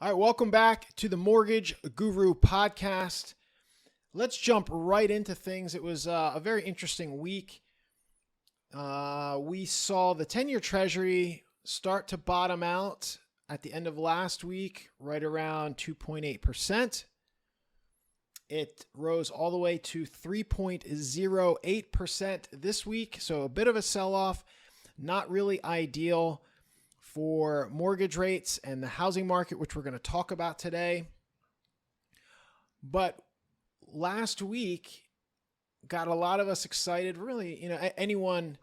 All right, welcome back to the Mortgage Guru podcast. Let's jump right into things. It was a very interesting week. We saw the 10-year Treasury start to bottom out at the end of last week, right around 2.8%. It rose all the way to 3.08% this week, so a bit of a sell-off, not really ideal for mortgage rates and the housing market, which we're going to talk about today. But last week got a lot of us excited, really, anyone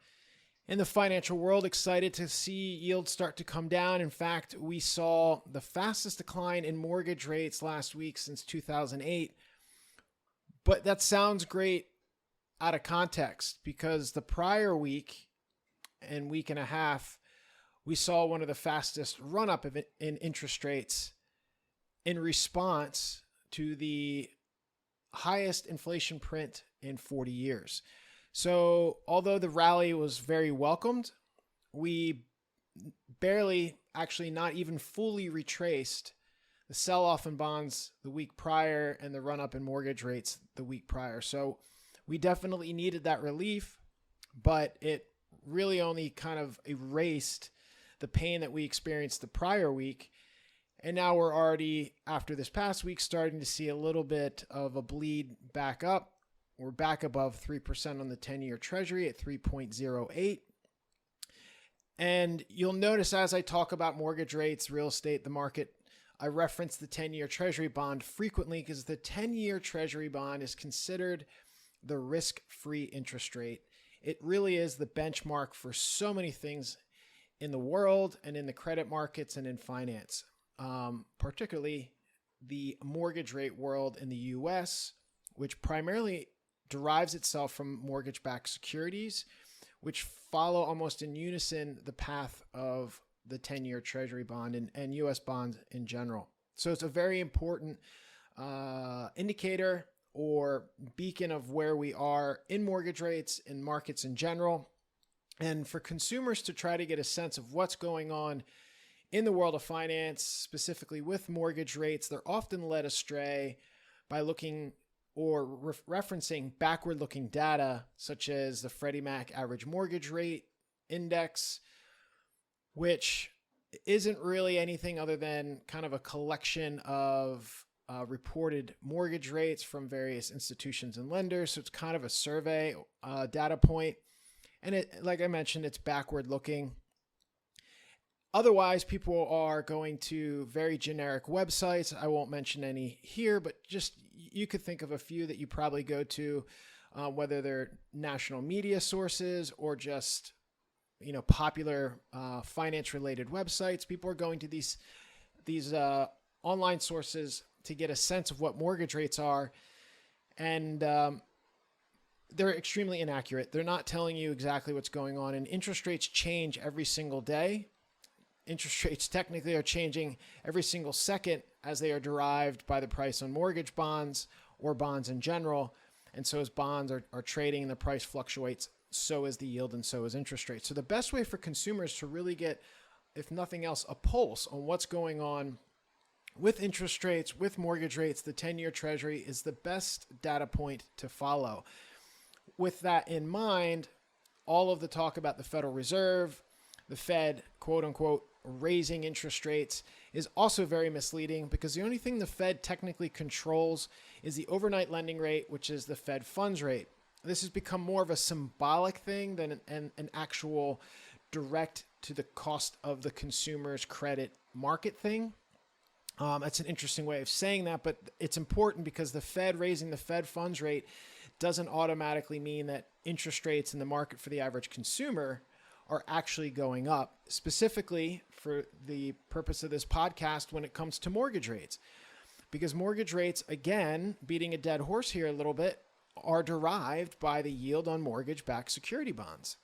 in the financial world excited to see yields start to come down. In fact, we saw the fastest decline in mortgage rates last week since 2008. But that sounds great out of context, because the prior week and week and a half, we saw one of the fastest run-up in interest rates in response to the highest inflation print in 40 years. So although the rally was very welcomed, we barely, actually not even fully retraced the sell-off in bonds the week prior and the run-up in mortgage rates the week prior. So we definitely needed that relief, but it really only kind of erased the pain that we experienced the prior week. And now we're already, after this past week, starting to see a little bit of a bleed back up. We're back above 3% on the 10-year Treasury at 3.08. And you'll notice as I talk about mortgage rates, real estate, the market, I reference the 10-year Treasury bond frequently because the 10-year Treasury bond is considered the risk-free interest rate. It really is the benchmark for so many things in the world and in the credit markets and in finance, particularly the mortgage rate world in the US, which primarily derives itself from mortgage-backed securities, which follow almost in unison the path of the 10-year Treasury bond and US bonds in general. So it's a very important indicator or beacon of where we are in mortgage rates, in markets in general. And for consumers to try to get a sense of what's going on in the world of finance, specifically with mortgage rates, they're often led astray by looking or referencing backward-looking data, such as the Freddie Mac average mortgage rate index, which isn't really anything other than kind of a collection of reported mortgage rates from various institutions and lenders. So it's kind of a survey data point. And it, like I mentioned, it's backward looking. Otherwise, people are going to very generic websites. I won't mention any here, but just you could think of a few that you probably go to, whether they're national media sources or just popular finance-related websites. People are going to these online sources to get a sense of what mortgage rates are, and they're extremely inaccurate. They're not telling you exactly what's going on, and interest rates change every single day. Interest rates technically are changing every single second as they are derived by the price on mortgage bonds or bonds in general. And so as bonds are trading and the price fluctuates, so is the yield and so is interest rates. So the best way for consumers to really get, if nothing else, a pulse on what's going on with interest rates, with mortgage rates, the 10-year Treasury is the best data point to follow. With that in mind, all of the talk about the Federal Reserve, the Fed, quote unquote, raising interest rates is also very misleading, because the only thing the Fed technically controls is the overnight lending rate, which is the Fed funds rate. This has become more of a symbolic thing than an actual direct to the cost of the consumer's credit market thing. That's an interesting way of saying that, but it's important because the Fed raising the Fed funds rate doesn't automatically mean that interest rates in the market for the average consumer are actually going up, specifically for the purpose of this podcast when it comes to mortgage rates. Because mortgage rates, again, beating a dead horse here a little bit, are derived by the yield on mortgage-backed security bonds.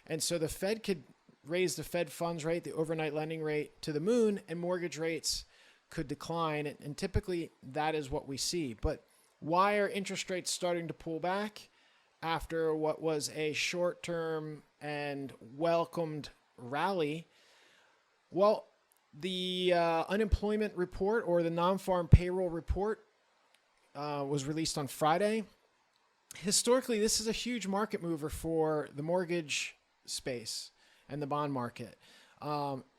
And so the Fed could raise the Fed funds rate, the overnight lending rate, to the moon, and mortgage rates could decline. And typically that is what we see. But why are interest rates starting to pull back after what was a short-term and welcomed rally? Well, The unemployment report, or the non-farm payroll report, was released on Friday. Historically, this is a huge market mover for the mortgage space and the bond market.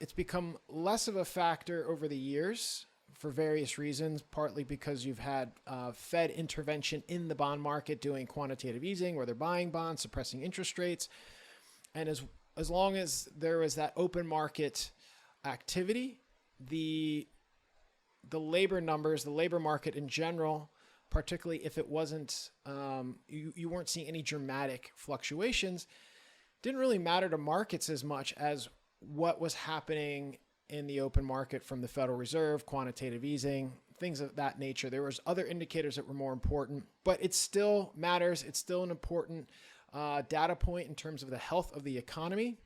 It's become less of a factor over the years for various reasons, partly because you've had Fed intervention in the bond market doing quantitative easing, where they're buying bonds, suppressing interest rates. And as long as there is that open market activity, the labor numbers, the labor market in general, particularly if it wasn't, you weren't seeing any dramatic fluctuations, didn't really matter to markets as much as what was happening in the open market from the Federal Reserve, quantitative easing, things of that nature. There was other indicators that were more important, but it still matters. It's still an important data point in terms of the health of the economy.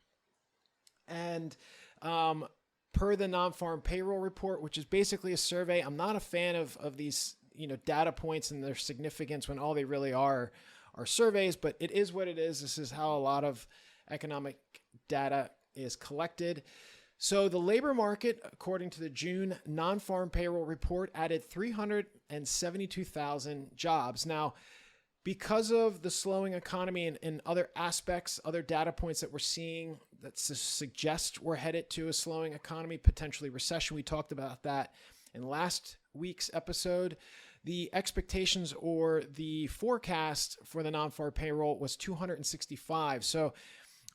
And per the non-farm payroll report, which is basically a survey, I'm not a fan of these data points and their significance when all they really are surveys, but it is what it is. This is how a lot of economic data is collected. So the labor market, according to the June non-farm payroll report, added 372,000 jobs. Now, because of the slowing economy and other aspects, other data points that we're seeing that suggest we're headed to a slowing economy, potentially recession, we talked about that in last week's episode. The expectations, or the forecast for the non-farm payroll, was 265. So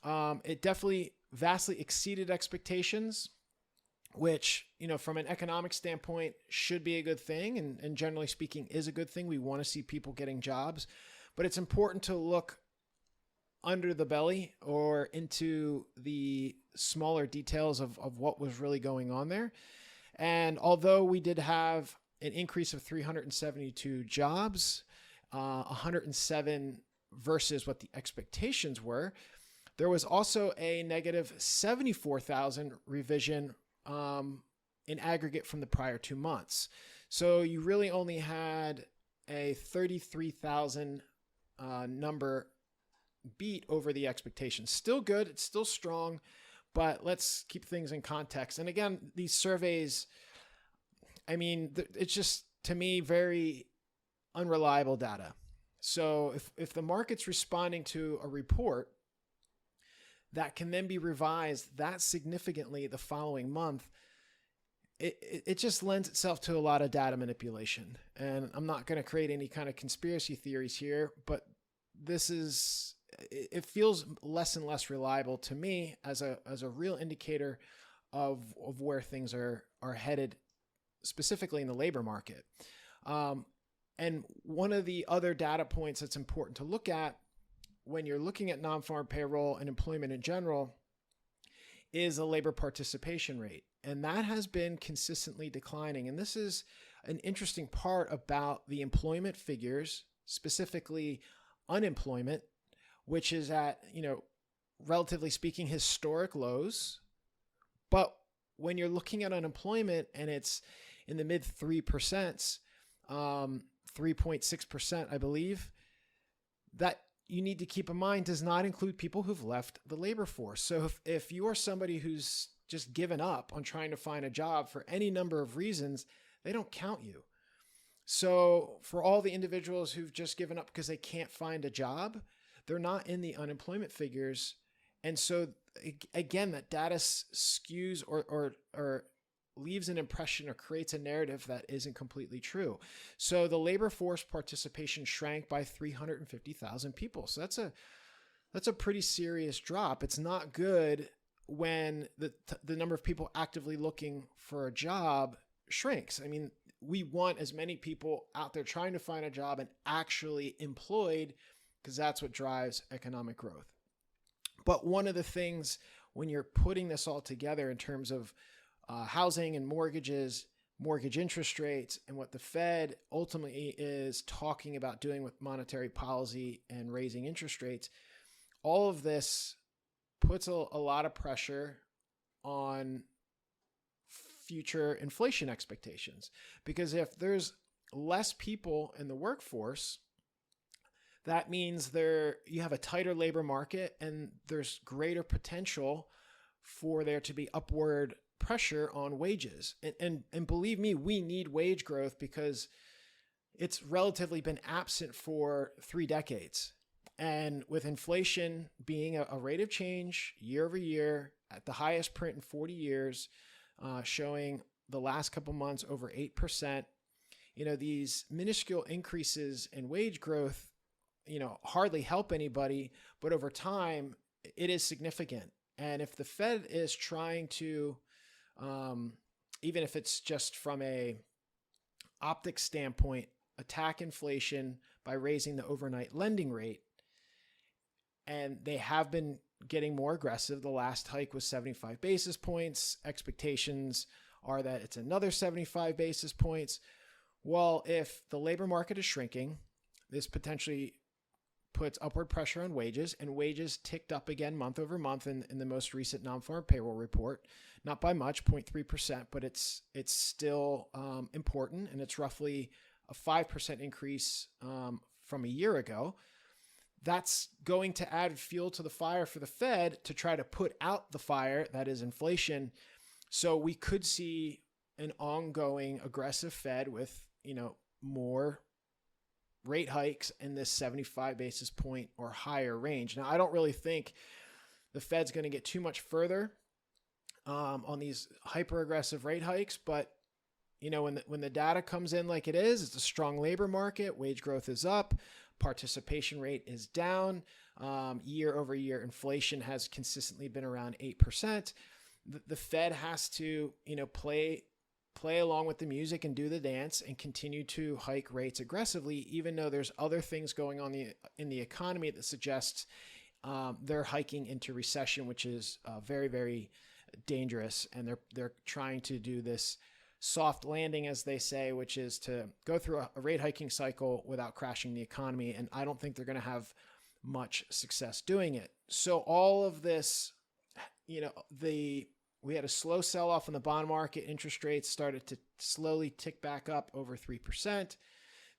it definitely vastly exceeded expectations, which, from an economic standpoint should be a good thing. And generally speaking is a good thing. We want to see people getting jobs, but it's important to look under the belly or into the smaller details of what was really going on there. And although we did have an increase of 372 jobs, 107 versus what the expectations were, there was also a negative 74,000 revision in aggregate from the prior 2 months. So you really only had a 33,000 number beat over the expectations. Still good, it's still strong, but let's keep things in context. And again, these surveys, it's just, to me, very unreliable data. So if the market's responding to a report that can then be revised that significantly the following month, it just lends itself to a lot of data manipulation. And I'm not going to create any kind of conspiracy theories here, but it feels less and less reliable to me as a real indicator of where things are headed, specifically in the labor market. And one of the other data points that's important to look at when you're looking at non-farm payroll and employment in general is a labor participation rate. And that has been consistently declining. And this is an interesting part about the employment figures, specifically unemployment, which is at, relatively speaking, historic lows. But when you're looking at unemployment and it's in the mid 3%, 3.6%, I believe, that you need to keep in mind does not include people who've left the labor force. So if you are somebody who's just given up on trying to find a job for any number of reasons, they don't count you. So for all the individuals who've just given up because they can't find a job, they're not in the unemployment figures. And so again, that data skews or leaves an impression or creates a narrative that isn't completely true. So the labor force participation shrank by 350,000 people. So that's a pretty serious drop. It's not good when the number of people actively looking for a job shrinks. We want as many people out there trying to find a job and actually employed, because that's what drives economic growth. But one of the things when you're putting this all together in terms of housing and mortgages, mortgage interest rates, and what the Fed ultimately is talking about doing with monetary policy and raising interest rates, all of this puts a lot of pressure on future inflation expectations. Because if there's less people in the workforce, that means you have a tighter labor market and there's greater potential for there to be upward pressure on wages. And believe me, we need wage growth because it's relatively been absent for 3 decades. And with inflation being a rate of change year over year at the highest print in 40 years, showing the last couple months over 8%, these minuscule increases in wage growth, hardly help anybody, but over time, it is significant. And if the Fed is trying to, even if it's just from a optics standpoint, attack inflation by raising the overnight lending rate, and they have been getting more aggressive. The last hike was 75 basis points. Expectations are that it's another 75 basis points. Well, if the labor market is shrinking, this potentially puts upward pressure on wages, and wages ticked up again month over month in the most recent non-farm payroll report. Not by much, 0.3%, but it's still important, and it's roughly a 5% increase from a year ago. That's going to add fuel to the fire for the Fed to try to put out the fire, that is inflation. So we could see an ongoing aggressive Fed with, more rate hikes in this 75 basis point or higher range. Now, I don't really think the Fed's going to get too much further on these hyper aggressive rate hikes, but when the data comes in like it is, it's a strong labor market, wage growth is up, participation rate is down, year over year inflation has consistently been around 8%. The Fed has to, play along with the music and do the dance and continue to hike rates aggressively, even though there's other things going on in the economy that suggests they're hiking into recession, which is very, very dangerous. And they're trying to do this soft landing, as they say, which is to go through a rate hiking cycle without crashing the economy. And I don't think they're going to have much success doing it. So all of this, we had a slow sell-off in the bond market. Interest rates started to slowly tick back up over 3%.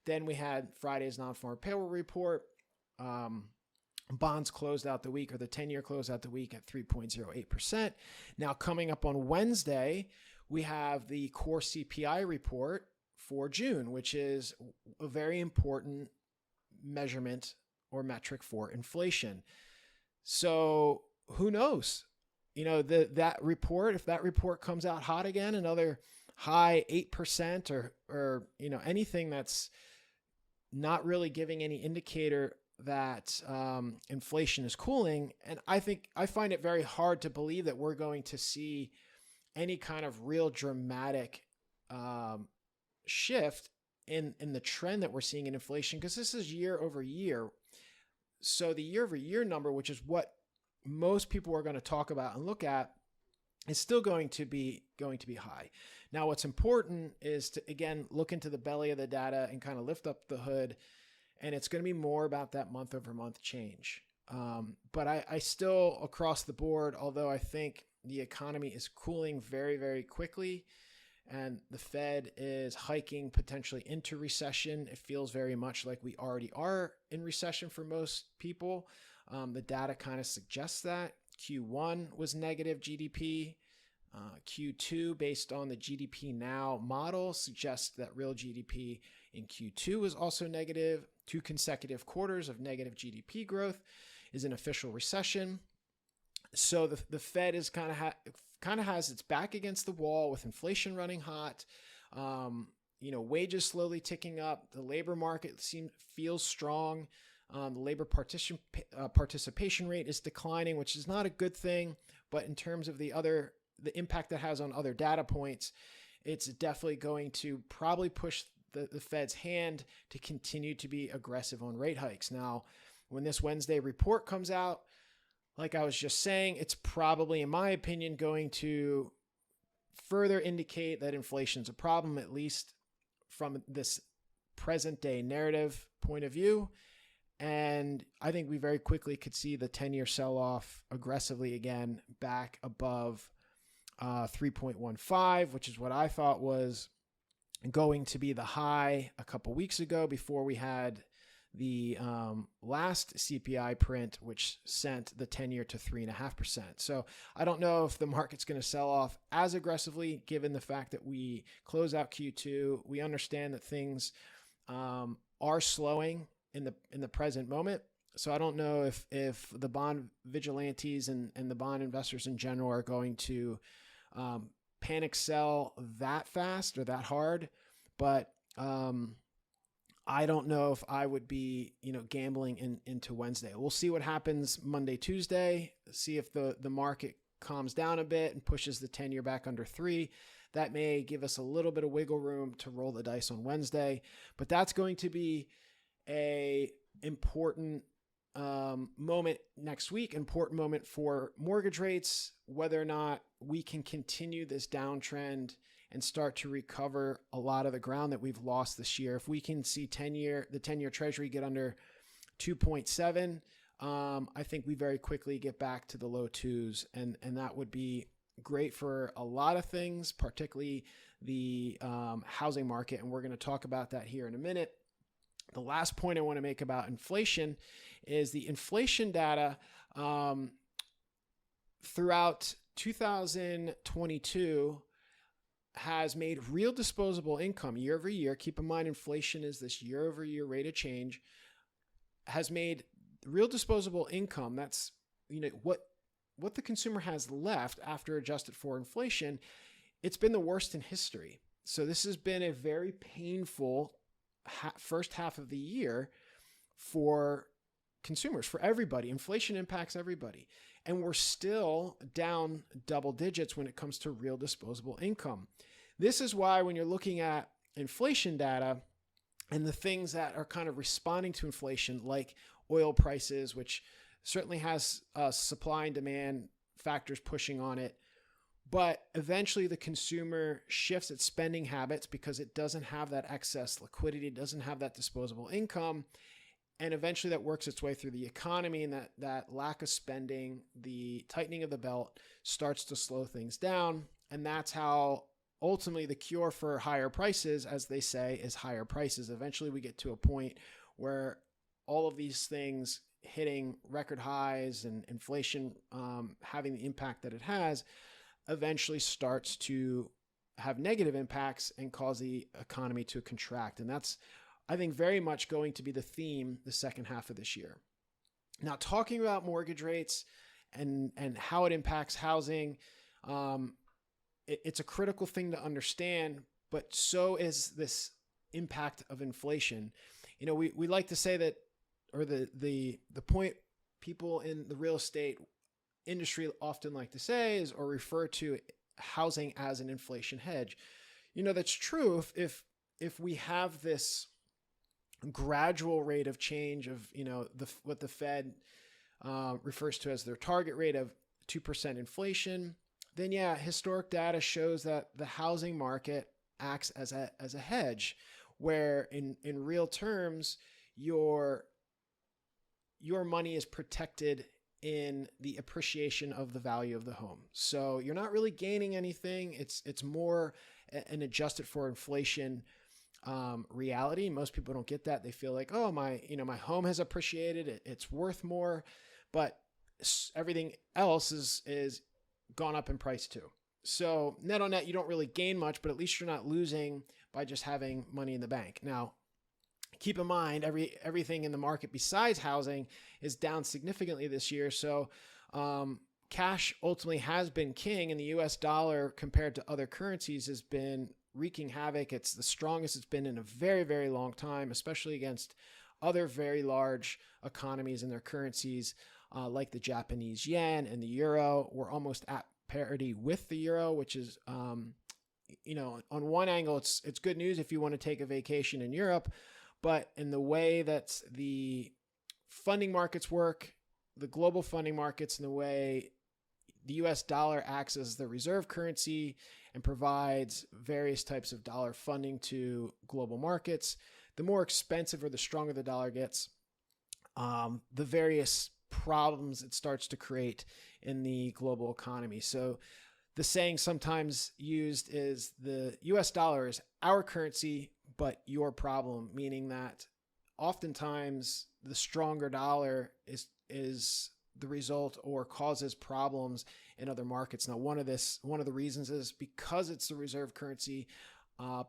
Then we had Friday's non-farm payroll report. Bonds closed out the week, or the 10-year closed out the week at 3.08%. Now, coming up on Wednesday, we have the core CPI report for June, which is a very important measurement or metric for inflation. So who knows? That report, if that report comes out hot again, another high 8% or anything that's not really giving any indicator that inflation is cooling. And I find it very hard to believe that we're going to see any kind of real dramatic shift in the trend that we're seeing in inflation, because this is year over year. So the year over year number, which is what most people are going to talk about and look at, is still going to be high. Now, what's important is to, again, look into the belly of the data and kind of lift up the hood. And it's going to be more about that month over month change. But I still, across the board, although I think the economy is cooling very, very quickly and the Fed is hiking potentially into recession, it feels very much like we already are in recession for most people. The data kind of suggests that. Q1 was negative GDP. Q2, based on the GDP Now model, suggests that real GDP in Q2 was also negative. 2 consecutive quarters of negative GDP growth is an official recession. So the Fed is kind of has its back against the wall with inflation running hot. Wages slowly ticking up. The labor market feels strong. The labor participation rate is declining, which is not a good thing. But in terms of the impact that has on other data points, it's definitely going to probably push the Fed's hand to continue to be aggressive on rate hikes. Now, when this Wednesday report comes out, like I was just saying, it's probably, in my opinion, going to further indicate that inflation's a problem, at least from this present day narrative point of view. And I think we very quickly could see the 10-year sell-off aggressively again back above 3.15, which is what I thought was going to be the high a couple weeks ago before we had the last CPI print, which sent the 10-year to 3.5%. So I don't know if the market's going to sell off as aggressively, given the fact that we close out Q2. We understand that things are slowing in the present moment. So I don't know if the bond vigilantes and the bond investors in general are going to panic sell that fast or that hard. But I don't know if I would be, gambling into Wednesday. We'll see what happens Monday, Tuesday, see if the market calms down a bit and pushes the 10-year back under 3. That may give us a little bit of wiggle room to roll the dice on Wednesday, but that's going to be a important moment next week, important moment for mortgage rates, whether or not we can continue this downtrend and start to recover a lot of the ground that we've lost this year. If we can see the 10-year Treasury get under 2.7, I think we very quickly get back to the low 2s, and that would be great for a lot of things, particularly the housing market, and we're going to talk about that here in a minute. The last point I want to make about inflation is the inflation data throughout 2022 has made real disposable income year over year. Keep in mind, inflation is this year over year rate of change, has made real disposable income. That's, what the consumer has left after adjusted for inflation. It's been the worst in history. So this has been a very painful first half of the year for consumers, for everybody. Inflation impacts everybody. And we're still down double digits when it comes to real disposable income. This is why when you're looking at inflation data and the things that are kind of responding to inflation, like oil prices, which certainly has supply and demand factors pushing on it, but eventually the consumer shifts its spending habits because it doesn't have that excess liquidity, it doesn't have that disposable income. And eventually that works its way through the economy, and that lack of spending, the tightening of the belt, starts to slow things down. And that's how ultimately the cure for higher prices, as they say, is higher prices. Eventually we get to a point where all of these things hitting record highs and inflation having the impact that it has eventually starts to have negative impacts and cause the economy to contract. And that's, I think, very much going to be the theme the second half of this year. Now, talking about mortgage rates and how it impacts housing, it's a critical thing to understand, but so is this impact of inflation. We like to say that, or the point people in the real estate industry often like to say is, or refer to housing as an inflation hedge. That's true if we have this gradual rate of change of, what the Fed refers to as their target rate of 2% inflation, then yeah, historic data shows that the housing market acts as a hedge, where in real terms, your money is protected in the appreciation of the value of the home. So you're not really gaining anything. It's more an adjusted for inflation reality. Most people don't get that. They feel like, oh, my home has appreciated. It's worth more, but everything else is gone up in price too. So net on net, you don't really gain much, but at least you're not losing by just having money in the bank. Now, keep in mind, everything in the market besides housing is down significantly this year. So cash ultimately has been king, and the US dollar compared to other currencies has been wreaking havoc. It's the strongest it's been in a very, very long time, especially against other very large economies and their currencies like the Japanese yen and the euro. We're almost at parity with the euro, which is, on one angle, it's good news if you want to take a vacation in Europe. But in the way that the funding markets work, the global funding markets, and the way the US dollar acts as the reserve currency and provides various types of dollar funding to global markets, the more expensive or the stronger the dollar gets, the various problems it starts to create in the global economy. So the saying sometimes used is the US dollar is our currency, but your problem, meaning that oftentimes the stronger dollar is the result or causes problems in other markets. Now, one of the reasons is because it's the reserve currency,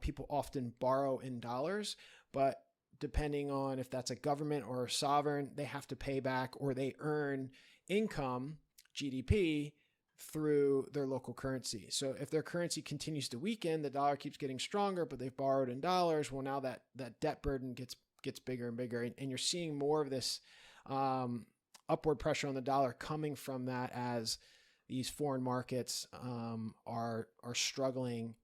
people often borrow in dollars, but depending on if that's a government or a sovereign, they have to pay back or they earn income, GDP, through their local currency. So if their currency continues to weaken, the dollar keeps getting stronger, but they've borrowed in dollars. Well, now that debt burden gets bigger and bigger, and you're seeing more of this upward pressure on the dollar coming from that as these foreign markets are struggling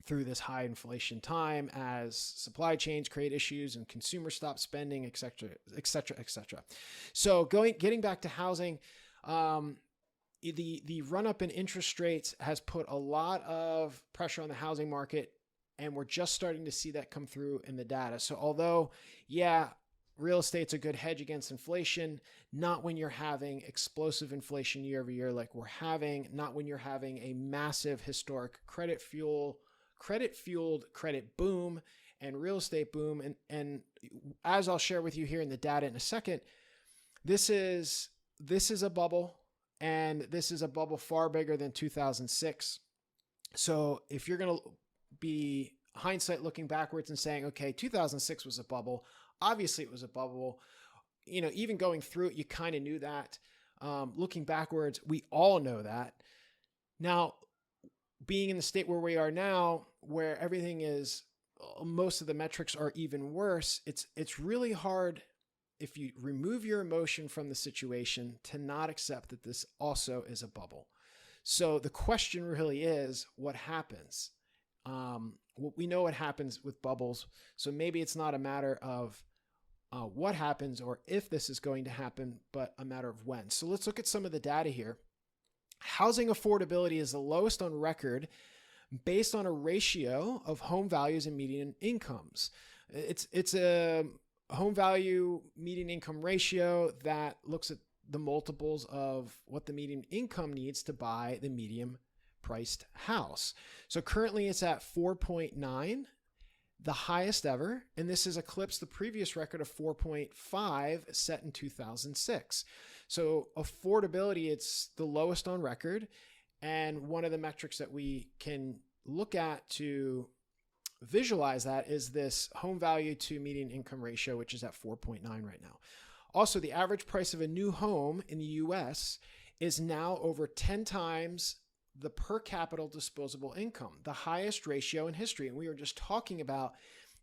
through this high inflation time as supply chains create issues and consumers stop spending, et cetera, et cetera, et cetera. So getting back to housing, the run up in interest rates has put a lot of pressure on the housing market, and we're just starting to see that come through in the data. So although, yeah, real estate's a good hedge against inflation, not when you're having explosive inflation year over year like we're having, not when you're having a massive historic credit-fueled credit boom and real estate boom. And as I'll share with you here in the data in a second, this is a bubble, and this is a bubble far bigger than 2006. So if you're going to be hindsight looking backwards and saying, okay, 2006 was a bubble, obviously it was a bubble, even going through it, you kind of knew that. Looking backwards, we all know that. Now, being in the state where we are now, where everything is, most of the metrics are even worse, it's really hard, if you remove your emotion from the situation, to not accept that this also is a bubble. So the question really is, what happens? We know what happens with bubbles, so maybe it's not a matter of what happens or if this is going to happen, but a matter of when. So let's look at some of the data here. Housing affordability is the lowest on record based on a ratio of home values and median incomes. It's a home value median income ratio that looks at the multiples of what the median income needs to buy the medium priced house. So currently it's at 4.9, the highest ever, and this has eclipsed the previous record of 4.5 set in 2006. So affordability, it's the lowest on record, and one of the metrics that we can look at to visualize that is this home value to median income ratio, which is at 4.9 right now. Also, the average price of a new home in the US is now over 10 times the per capita disposable income, the highest ratio in history. And we were just talking about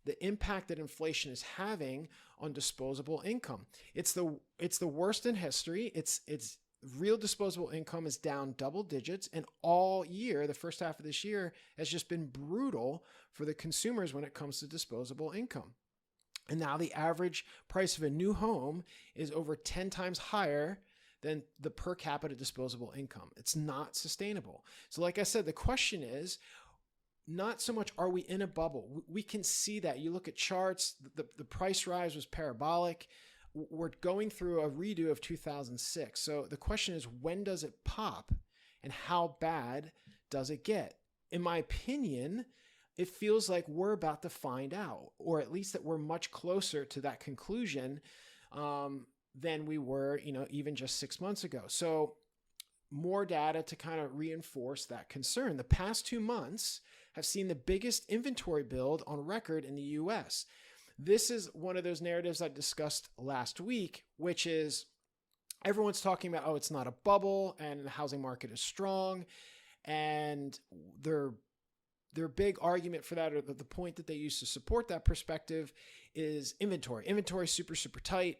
the impact that inflation is having on disposable income. It's the worst in history. It's real disposable income is down double digits, and all year, the first half of this year has just been brutal for the consumers when it comes to disposable income. And now the average price of a new home is over 10 times higher than the per capita disposable income. It's not sustainable. So like I said, the question is not so much are we in a bubble. We can see that. You look at charts, the price rise was parabolic. We're going through a redo of 2006. So the question is, when does it pop and how bad does it get? In my opinion, it feels like we're about to find out, or at least that we're much closer to that conclusion than we were, even just 6 months ago. So more data to kind of reinforce that concern. The past 2 months have seen the biggest inventory build on record in the US. This is one of those narratives I discussed last week, which is everyone's talking about, oh, it's not a bubble and the housing market is strong. And their big argument for that, or the point that they use to support that perspective, is inventory. Inventory is super, super tight.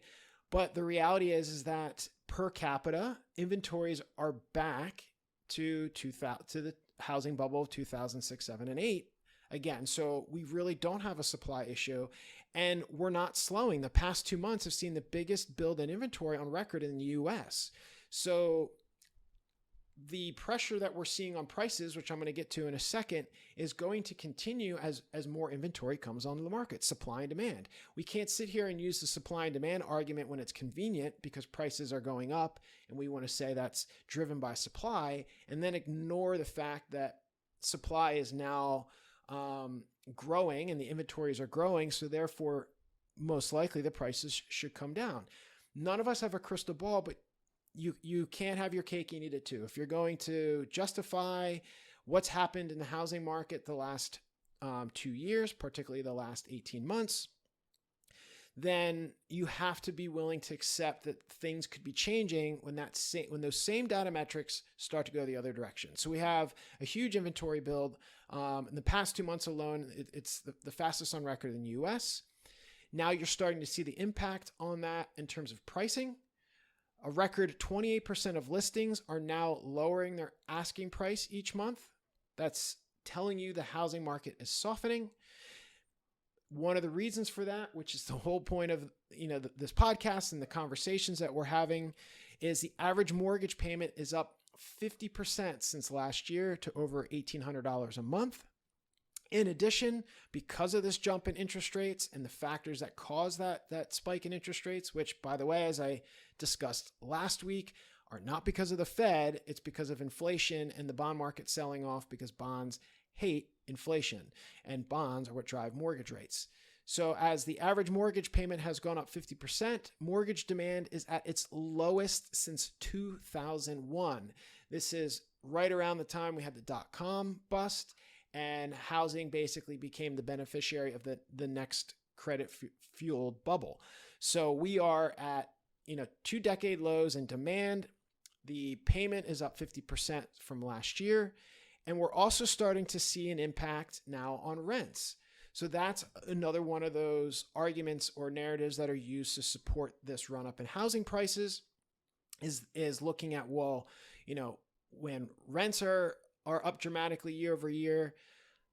But the reality is that per capita, inventories are back to the housing bubble of 2006, 7, and 8 again. So we really don't have a supply issue, and we're not slowing. The past 2 months have seen the biggest build in inventory on record in the US. So the pressure that we're seeing on prices, which I'm going to get to in a second, is going to continue as more inventory comes onto the market. Supply and demand. We can't sit here and use the supply and demand argument when it's convenient because prices are going up and we want to say that's driven by supply, and then ignore the fact that supply is now growing and the inventories are growing. So therefore, most likely the prices should come down. None of us have a crystal ball, but you can't have your cake and eat it too. If you're going to justify what's happened in the housing market the last 2 years, particularly the last 18 months, then you have to be willing to accept that things could be changing when those same data metrics start to go the other direction. So we have a huge inventory build. In the past 2 months alone, it's the fastest on record in the US. Now you're starting to see the impact on that in terms of pricing. A record 28% of listings are now lowering their asking price each month. That's telling you the housing market is softening. One of the reasons for that, which is the whole point of this podcast and the conversations that we're having, is the average mortgage payment is up 50% since last year to over $1,800 a month. In addition, because of this jump in interest rates and the factors that cause that spike in interest rates, which, by the way, as I discussed last week, are not because of the Fed, it's because of inflation and the bond market selling off, because bonds hate inflation and bonds are what drive mortgage rates. So as the average mortgage payment has gone up 50%, mortgage demand is at its lowest since 2001. This is right around the time we had the dot-com bust, and housing basically became the beneficiary of the next credit-fueled bubble. So we are at 2-decade lows in demand. The payment is up 50% from last year. And we're also starting to see an impact now on rents. So that's another one of those arguments or narratives that are used to support this run up in housing prices, is looking at, well, when rents are up dramatically year over year,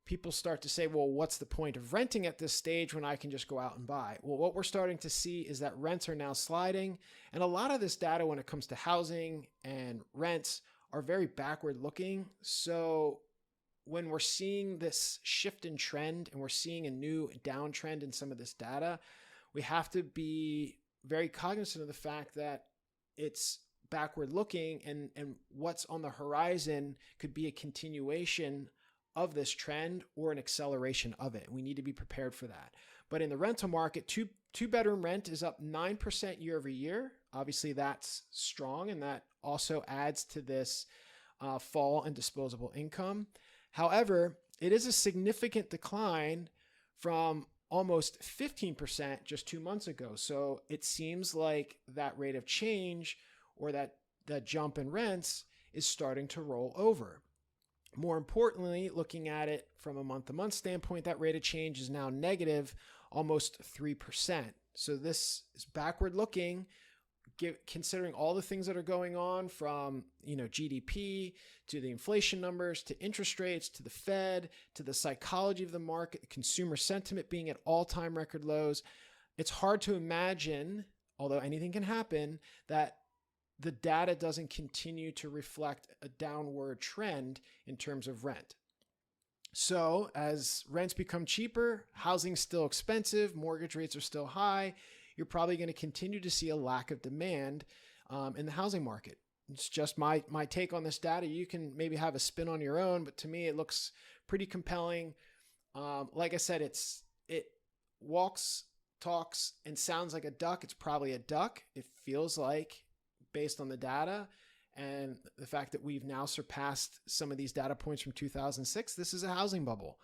people start to say, well, what's the point of renting at this stage when I can just go out and buy? Well, what we're starting to see is that rents are now sliding. And a lot of this data when it comes to housing and rents are very backward looking. So when we're seeing this shift in trend and we're seeing a new downtrend in some of this data, we have to be very cognizant of the fact that it's backward looking, and what's on the horizon could be a continuation of this trend or an acceleration of it. We need to be prepared for that. But in the rental market, two-bedroom rent is up 9% year over year. Obviously, that's strong, and that also adds to this fall in disposable income. However, it is a significant decline from almost 15% just 2 months ago. So it seems like that rate of change, or that jump in rents, is starting to roll over. More importantly, looking at it from a month-to-month standpoint, that rate of change is now negative, almost 3%. So this is backward looking, considering all the things that are going on, from GDP to the inflation numbers to interest rates to the Fed to the psychology of the market, consumer sentiment being at all-time record lows. It's hard to imagine, although anything can happen, that the data doesn't continue to reflect a downward trend in terms of rent. So as rents become cheaper, housing's still expensive, mortgage rates are still high, you're probably going to continue to see a lack of demand in the housing market. It's just my take on this data. You can maybe have a spin on your own, but to me, it looks pretty compelling. Like I said, it walks, talks, and sounds like a duck. It's probably a duck. It feels like, based on the data and the fact that we've now surpassed some of these data points from 2006, this is a housing bubble.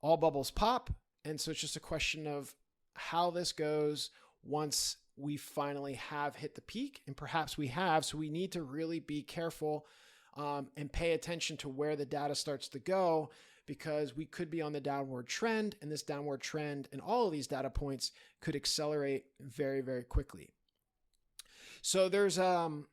All bubbles pop. And so it's just a question of how this goes once we finally have hit the peak, and perhaps we have. So we need to really be careful and pay attention to where the data starts to go, because we could be on the downward trend, and this downward trend and all of these data points could accelerate very, very quickly. So there's, I'll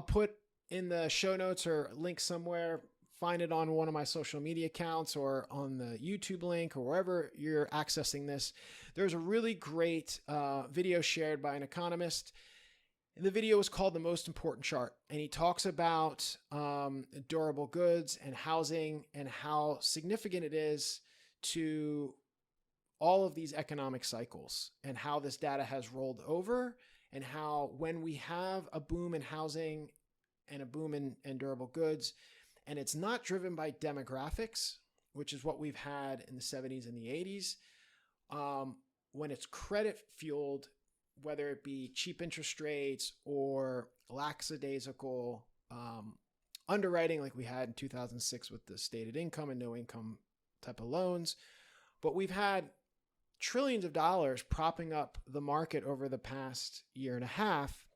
put in the show notes or link somewhere, find it on one of my social media accounts or on the YouTube link or wherever you're accessing this. There's a really great video shared by an economist. The video is called The Most Important Chart, and he talks about durable goods and housing and how significant it is to all of these economic cycles, and how this data has rolled over, and how when we have a boom in housing and a boom in durable goods, and it's not driven by demographics, which is what we've had in the 70s and the 80s, when it's credit fueled, whether it be cheap interest rates or lackadaisical underwriting like we had in 2006 with the stated income and no income type of loans, but we've had trillions of dollars propping up the market over the past year and a half.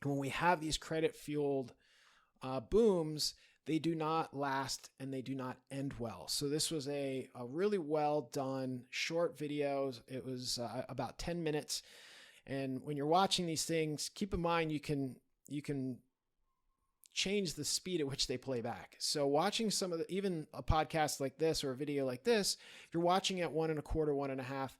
And when we have these credit fueled booms, they do not last and they do not end well. So this was a really well done short video. It was about 10 minutes. And when you're watching these things, keep in mind you can change the speed at which they play back. So watching even a podcast like this or a video like this, if you're watching at 1.25, 1.5,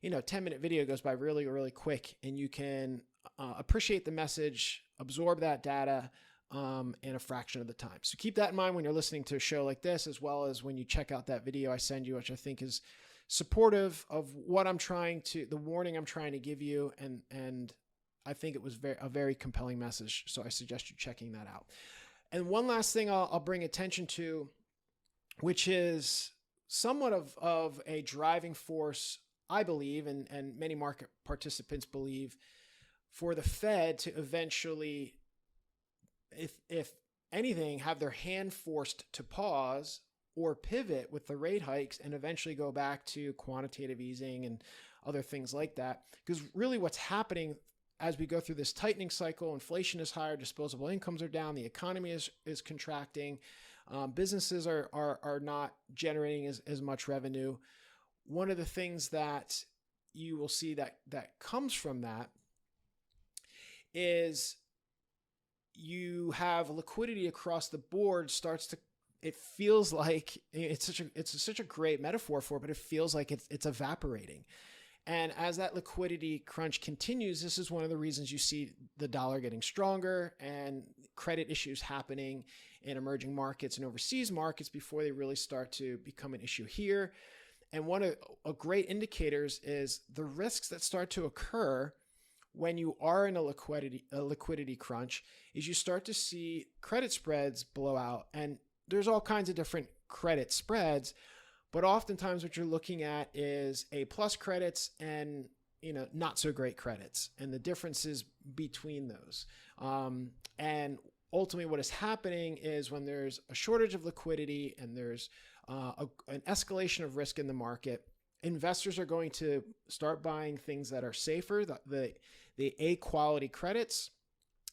10-minute video goes by really, really quick, and you can appreciate the message, absorb that data in a fraction of the time. So keep that in mind when you're listening to a show like this, as well as when you check out that video I send you, which I think is supportive of what the warning I'm trying to give you. And I think it was a very compelling message. So I suggest you checking that out. And one last thing I'll bring attention to, which is somewhat of a driving force, I believe, and many market participants believe, for the Fed to eventually, if anything, have their hand forced to pause or pivot with the rate hikes and eventually go back to quantitative easing and other things like that. Because really what's happening as we go through this tightening cycle, inflation is higher, disposable incomes are down, the economy is contracting, businesses are not generating as much revenue. One of the things that you will see that comes from that is you have liquidity across the board it feels like it's such a great metaphor for it, but it feels like it's evaporating. And as that liquidity crunch continues, this is one of the reasons you see the dollar getting stronger and credit issues happening in emerging markets and overseas markets before they really start to become an issue here. And one of great indicators is the risks that start to occur when you are in a liquidity crunch is you start to see credit spreads blow out. And there's all kinds of different credit spreads, but oftentimes what you're looking at is A+ credits and not so great credits and the differences between those. And ultimately what is happening is when there's a shortage of liquidity and there's an escalation of risk in the market, investors are going to start buying things that are safer, the A quality credits,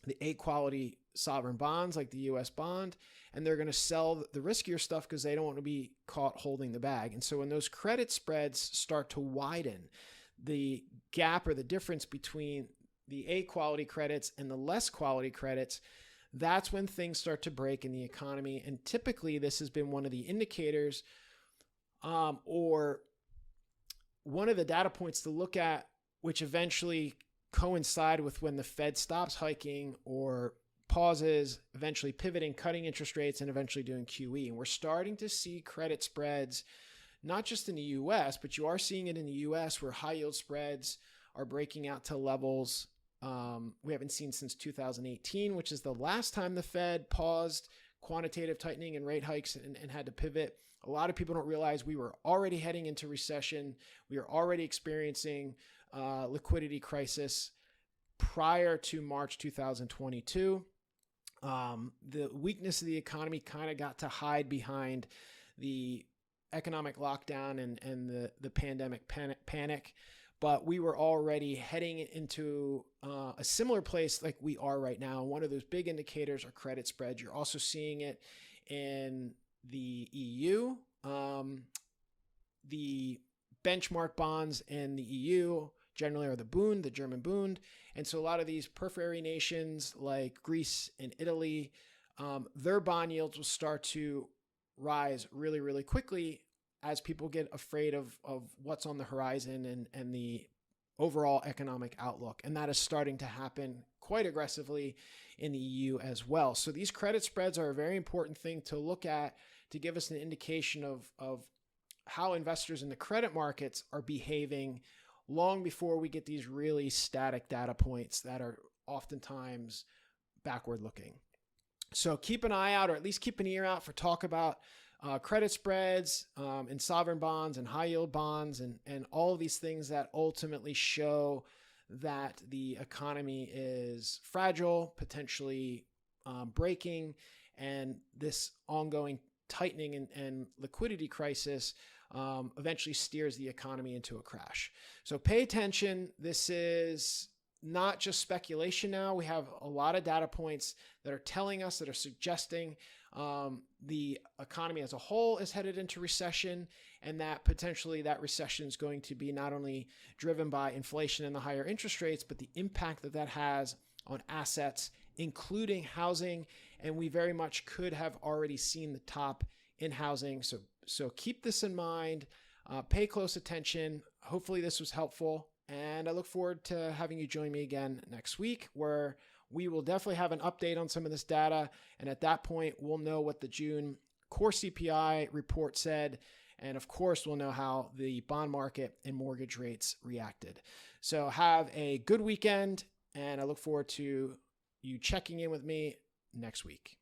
the A quality sovereign bonds like the US bond, and they're going to sell the riskier stuff because they don't want to be caught holding the bag. And so when those credit spreads start to widen, the gap or the difference between the A quality credits and the less quality credits, that's when things start to break in the economy. And typically this has been one of the indicators or one of the data points to look at, which eventually coincide with when the Fed stops hiking or pauses, eventually pivoting, cutting interest rates, and eventually doing QE. And we're starting to see credit spreads, not just in the US, but you are seeing it in the US where high yield spreads are breaking out to levels we haven't seen since 2018, which is the last time the Fed paused quantitative tightening and rate hikes and had to pivot. A lot of people don't realize we were already heading into recession. We are already experiencing liquidity crisis prior to March 2022. The weakness of the economy kind of got to hide behind the economic lockdown and the pandemic panic, but we were already heading into a similar place like we are right now. One of those big indicators are credit spreads. You're also seeing it in the EU. The benchmark bonds in the EU generally are the Bund, the German Bund. And so a lot of these periphery nations like Greece and Italy, their bond yields will start to rise really, really quickly as people get afraid of what's on the horizon and the overall economic outlook. And that is starting to happen quite aggressively in the EU as well. So these credit spreads are a very important thing to look at to give us an indication of how investors in the credit markets are behaving long before we get these really static data points that are oftentimes backward looking. So keep an eye out, or at least keep an ear out for talk about credit spreads in sovereign bonds and high yield bonds and all of these things that ultimately show that the economy is fragile, potentially breaking, and this ongoing tightening and liquidity crisis eventually steers the economy into a crash. So pay attention. This is not just speculation now. We have a lot of data points that are telling us, that are suggesting the economy as a whole is headed into recession, and that potentially that recession is going to be not only driven by inflation and the higher interest rates, but the impact that that has on assets, including housing. And we very much could have already seen the top in housing. So keep this in mind, pay close attention. Hopefully this was helpful. And I look forward to having you join me again next week, where we will definitely have an update on some of this data. And at that point, we'll know what the June core CPI report said. And of course, we'll know how the bond market and mortgage rates reacted. So have a good weekend, and I look forward to you checking in with me next week.